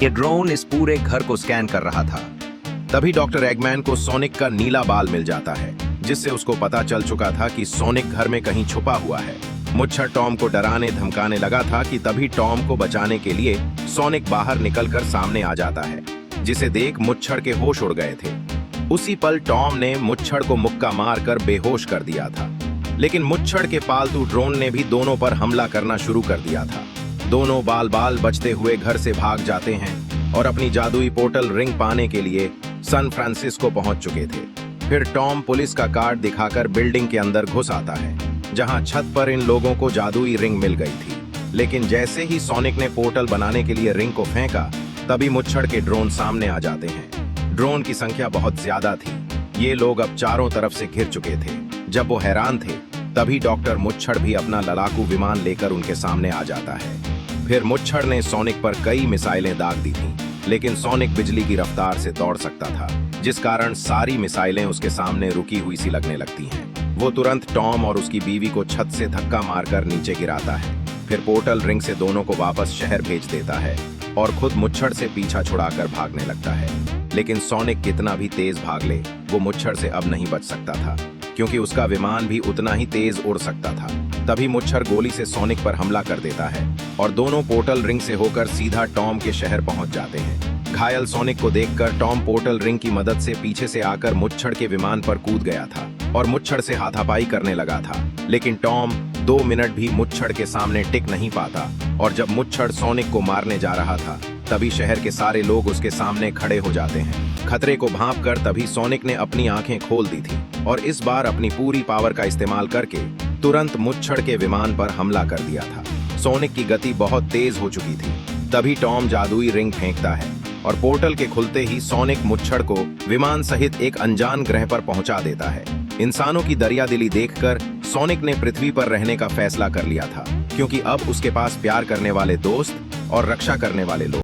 ये ड्रोन इस पूरे घर को स्कैन कर रहा था। तभी डॉक्टर एगमैन को सोनिक का नीला बाल मिल जाता है, जिससे उसको पता चल चुका था कि सोनिक घर में कहीं छुपा हुआ है। मुच्छर टॉम को डराने धमकाने लगा था कि तभी टॉम को बचाने के लिए सोनिक बाहर निकलकर सामने आ जाता है, जिसे देख मुच्छर के होश उड़ गए थे। उसी पल टॉम ने मुच्छर को मुक्का मारकर बेहोश कर दिया था, लेकिन मुच्छर के पालतू ड्रोन ने भी दोनों पर हमला करना शुरू कर दिया था। दोनों बाल बाल बचते हुए घर से भाग जाते हैं और अपनी जादुई पोर्टल रिंग पाने के लिए सैन फ्रांसिस्को पहुंच चुके थे। फिर टॉम पुलिस का कार्ड दिखाकर बिल्डिंग के अंदर घुस आता है, जहां छत पर इन लोगों को जादुई रिंग मिल गई थी। लेकिन जैसे ही सोनिक ने पोर्टल बनाने के लिए रिंग को फेंका, तभी मुच्छर के ड्रोन सामने आ जाते हैं। ड्रोन की संख्या बहुत ज्यादा थी। ये लोग अब चारों तरफ से घिर चुके थे। जब वो हैरान थे, तभी डॉक्टर मुच्छर भी अपना लड़ाकू विमान लेकर उनके सामने आ जाता है। फिर मुच्छर ने सोनिक पर कई मिसाइलें दाग दी थीं, लेकिन सोनिक बिजली की रफ्तार से दौड़ सकता था, जिस कारण सारी मिसाइलें उसके सामने रुकी हुई सी लगने लगती हैं। वो तुरंत टॉम और उसकी बीवी को छत से धक्का मारकर नीचे गिराता है। फिर पोर्टल रिंग से दोनों को वापस शहर भेज देता है और खुद मुच्छर से पीछा छुड़ाकर भागने लगता है। लेकिन सोनिक कितना भी तेज भाग ले, वो मुच्छर से अब नहीं बच सकता था, क्योंकि उसका विमान भी उतना ही तेज उड़ सकता था। तभी मुच्छर गोली से सोनिक पर हमला कर देता है और दोनों पोर्टल रिंग से होकर सीधा टॉम के शहर पहुंच जाते हैं। घायल सोनिक को देखकर टॉम पोर्टल रिंग की मदद से पीछे से आकर मुच्छर के विमान पर कूद गया था और मुच्छर से हाथापाई करने लगा था। लेकिन टॉम 2 मिनट भी मुच्छर के सामने टिक नहीं पाता और जब मुच्छर सोनिक को मारने जा रहा था, तभी शहर के सारे लोग उसके सामने खड़े हो जाते हैं। खतरे को भांपकर तभी सोनिक ने अपनी आंखें खोल दी थी और इस बार अपनी पूरी पावर का इस्तेमाल करके तुरंत मुच्छर के विमान पर हमला कर दिया था। सोनिक की गति बहुत तेज हो चुकी थी। तभी टॉम जादुई रिंग फेंकता है और पोर्टल के खुलते ही सोनिक मुच्छर को विमान सहित एक अनजान ग्रह पर पहुंचा देता है। इंसानों की दरियादिली देखकर सोनिक ने पृथ्वी पर रहने का फैसला कर लिया था, क्योंकि अब उसके पास प्यार करने वाले दोस्त और रक्षा करने वाले लोग